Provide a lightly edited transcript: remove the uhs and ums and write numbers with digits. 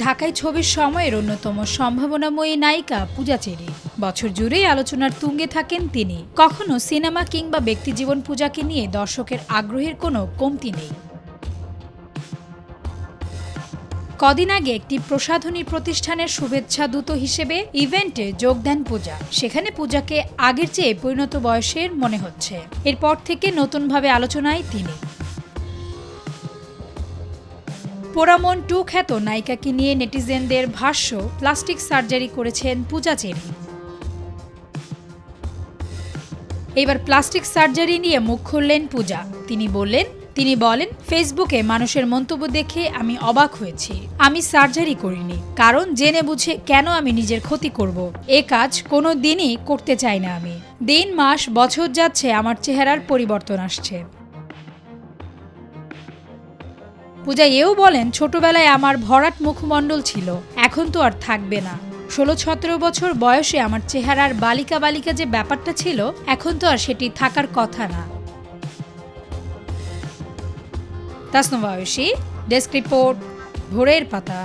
ঢাকায় ছবির সময়ের অন্যতম সম্ভাবনাময়ী নায়িকা পূজা চেরি। বছর জুড়েই আলোচনার তুঙ্গে থাকেন তিনি। কখনো সিনেমা কিংবা ব্যক্তিজীবন পূজাকে নিয়ে দর্শকের আগ্রহের কোনো কমতি নেই। কদিন আগে একটি প্রসাধনী প্রতিষ্ঠানের শুভেচ্ছা দূত হিসেবে ইভেন্টে যোগ দেন পূজা। সেখানে পূজাকে আগের চেয়ে পরিণত বয়সের মনে হচ্ছে। এরপর থেকে নতুনভাবে আলোচনায় তিনি। পোড়ামন 2 খ্যাত নায়িকাকে নিয়ে নেটিজেনদের ভাষ্য, প্লাস্টিক সার্জারি করেছেন পূজা চেরি। এবার প্লাস্টিক সার্জারি নিয়ে মুখ খুললেন পূজা। তিনি বলেন, ফেসবুকে মানুষের মন্তব্য দেখে আমি অবাক হয়েছি। আমি সার্জারি করিনি, কারণ জেনে বুঝে কেন আমি নিজের ক্ষতি করব। এ কাজ কোনো দিনই করতে চাই না আমি। দিন মাস বছর যাচ্ছে, আমার চেহারার পরিবর্তন আসছে। পূজা এও বলেন, ছোটবেলায় আমার ভরাট মুখমণ্ডল ছিল, এখন তো আর থাকবে না। 16-17 বছর বয়সে আমার চেহারার বালিকা যে ব্যাপারটা ছিল, এখন তো আর সেটি থাকার কথা না। তাসনুভা ঐশী, ডেস্ক রিপোর্ট, ভোরের পাতা।